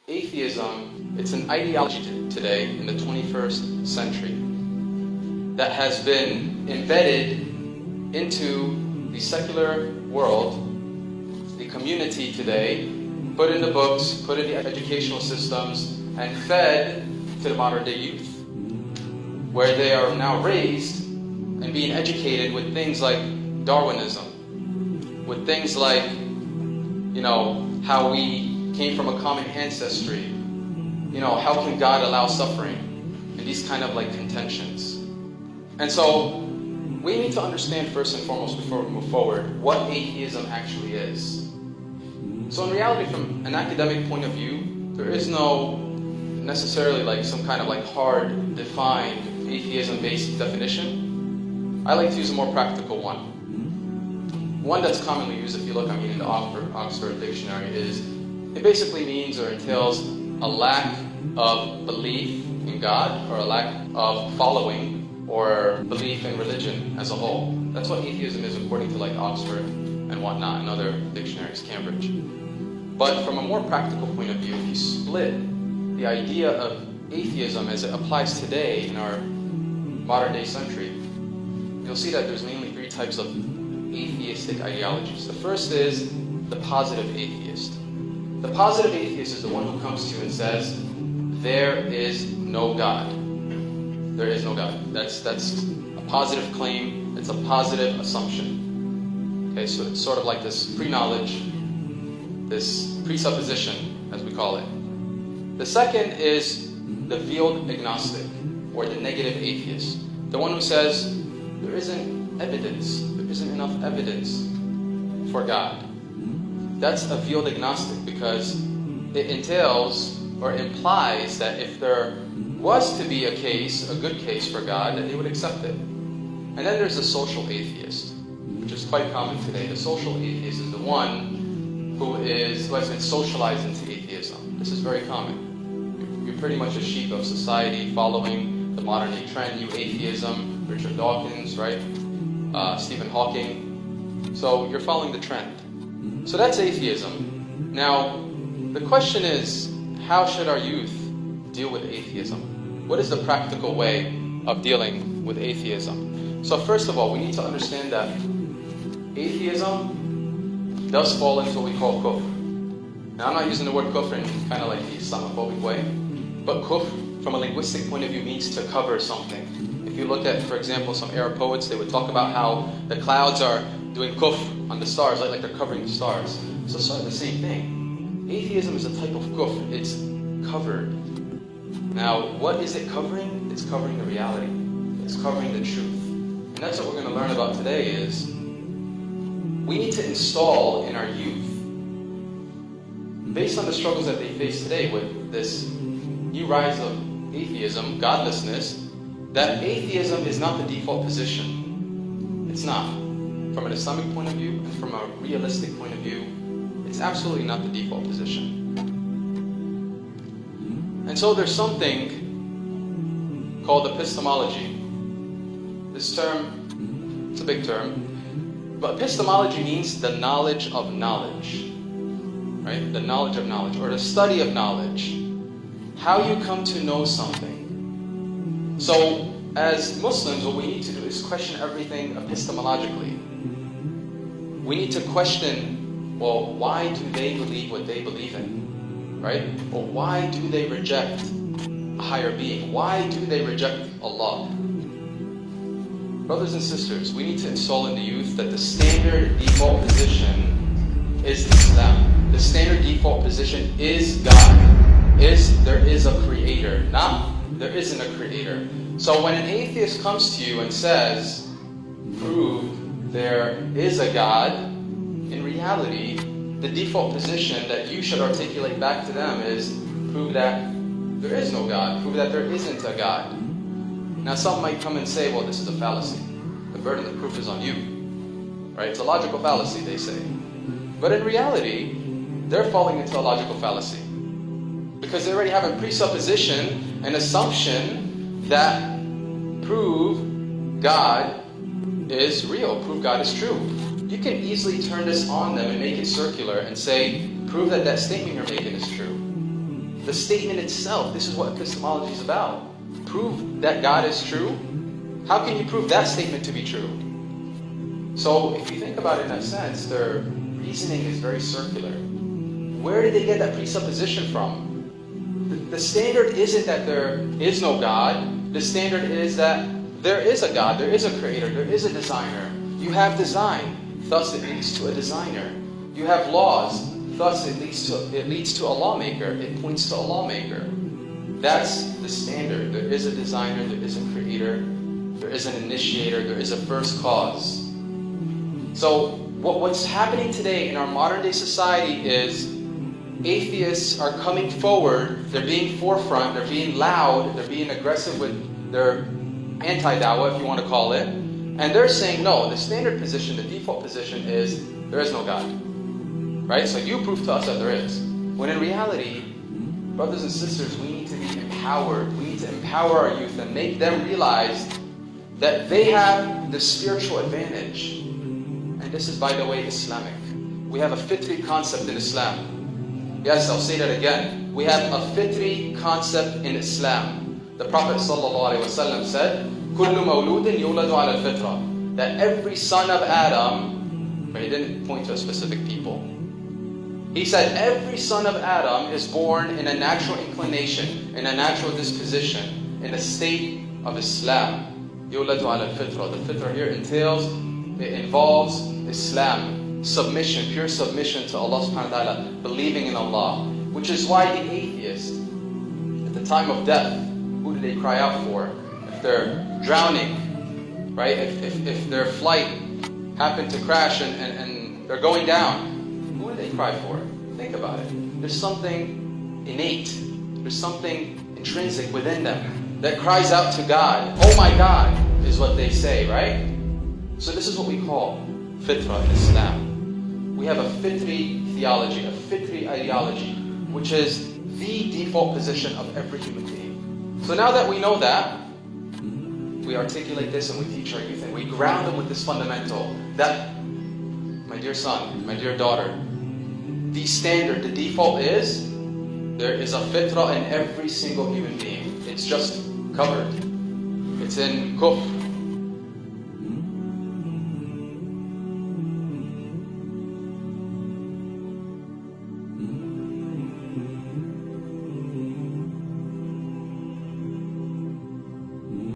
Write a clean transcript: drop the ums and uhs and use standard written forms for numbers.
Atheism, it's an ideology today in the 21st century that has been embedded into the secular world, the community today, put in the books, put in the educational systems, and fed to the modern day youth, where they are now raised and being educated with things like Darwinism, with things like, how we came from a common ancestry, how can God allow suffering, and these kind of contentions. And so we need to understand first and foremost, before we move forward, what atheism actually is. So in reality, from an academic point of view, there is no necessarily some kind of hard defined atheism-based definition. I like to use a more practical one. One that's commonly used, if you look, in the Oxford Dictionary, is it basically means or entails a lack of belief in God, or a lack of following or belief in religion as a whole. That's what atheism is according to Oxford and whatnot, and other dictionaries, Cambridge. But from a more practical point of view, if you split the idea of atheism as it applies today in our modern day century, you'll see that there's mainly three types of atheistic ideologies. The first is the positive atheist. The positive atheist is the one who comes to you and says, there is no God. There is no God. That's a positive claim. It's a positive assumption. Okay, so it's sort of like this pre-knowledge, this presupposition, as we call it. The second is the veiled agnostic, or the negative atheist. The one who says, there isn't evidence. There isn't enough evidence for God. That's a veiled agnostic because it entails or implies that if there was to be a case, a good case for God, that they would accept it. And then there's the social atheist, which is quite common today. The social atheist is the one who has been socialized into atheism. This is very common. You're pretty much a sheep of society following the modern day trend, new atheism, Richard Dawkins, right? Stephen Hawking. So you're following the trend. So that's atheism. Now, the question is, how should our youth deal with atheism? What is the practical way of dealing with atheism? So first of all, we need to understand that atheism does fall into what we call kufr. Now, I'm not using the word kufr in kind of the Islamophobic way, but kufr, from a linguistic point of view, means to cover something. If you look at, for example, some Arab poets, they would talk about how the clouds are doing kufr on the stars, like they're covering the stars. So it's sort of the same thing. Atheism is a type of kufr. It's covered. Now, what is it covering? It's covering the reality. It's covering the truth. And that's what we're going to learn about today is we need to install in our youth, based on the struggles that they face today with this new rise of atheism, godlessness, that atheism is not the default position. It's not. From an Islamic point of view and from a realistic point of view, it's absolutely not the default position. And so there's something called epistemology. This term, it's a big term, but epistemology means the knowledge of knowledge, right? The knowledge of knowledge, or the study of knowledge. How you come to know something. So, as Muslims, what we need to do is question everything epistemologically. We need to question, well, why do they believe what they believe in, right? Or why do they reject a higher being? Why do they reject Allah? Brothers and sisters, we need to install in the youth that the standard default position is Islam. The standard default position is God. There is a creator, not there isn't a creator. So when an atheist comes to you and says, prove there is a God, in reality, the default position that you should articulate back to them is prove that there is no God, prove that there isn't a God. Now some might come and say, well, this is a fallacy. The burden of proof is on you. Right? It's a logical fallacy, they say. But in reality, they're falling into a logical fallacy. Because they already have a presupposition, an assumption that prove God is real, prove God is true. You can easily turn this on them and make it circular and say, prove that that statement you're making is true. The statement itself, this is what epistemology is about. Prove that God is true. How can you prove that statement to be true? So if you think about it in that sense, their reasoning is very circular. Where did they get that presupposition from? The standard isn't that there is no God. The standard is that there is a God, there is a creator, there is a designer. You have design, thus it leads to a designer. You have laws, thus it leads to a lawmaker. It points to a lawmaker. That's the standard. There is a designer, there is a creator, there is an initiator, there is a first cause. So what's happening today in our modern day society is atheists are coming forward, they're being forefront, they're being loud, they're being aggressive with their anti-dawah, if you want to call it, and they're saying, no, the standard position, the default position is there is no God. Right? So you prove to us that there is. When in reality, brothers and sisters, we need to be empowered. We need to empower our youth and make them realize that they have the spiritual advantage. And this is, by the way, Islamic. We have a fitri concept in Islam. Yes, I'll say that again. We have a fitri concept in Islam. The Prophet ﷺ said, كُلُّ مَوْلُودٍ يُولَدُ عَلَى الْفِطْرَةِ, that every son of Adam, but he didn't point to a specific people. He said every son of Adam is born in a natural inclination, in a natural disposition, in a state of Islam. يُولَدُ عَلَى الْفِطْرَةِ. The fitra here it involves Islam, submission, pure submission to Allah subhanahu wa ta'ala, believing in Allah. Which is why the atheist, at the time of death, who do they cry out for? If they're drowning, right? If their flight happened to crash and they're going down, who do they cry for? Think about it. There's something innate, there's something intrinsic within them that cries out to God. Oh my God, is what they say, right? So this is what we call fitra in Islam. We have a fitri theology, a fitri ideology, which is the default position of every human being. So now that we know that, we articulate this and we teach our youth and we ground them with this fundamental that, my dear son, my dear daughter, the standard, the default is, there is a fitra in every single human being. It's just covered. It's in kufr.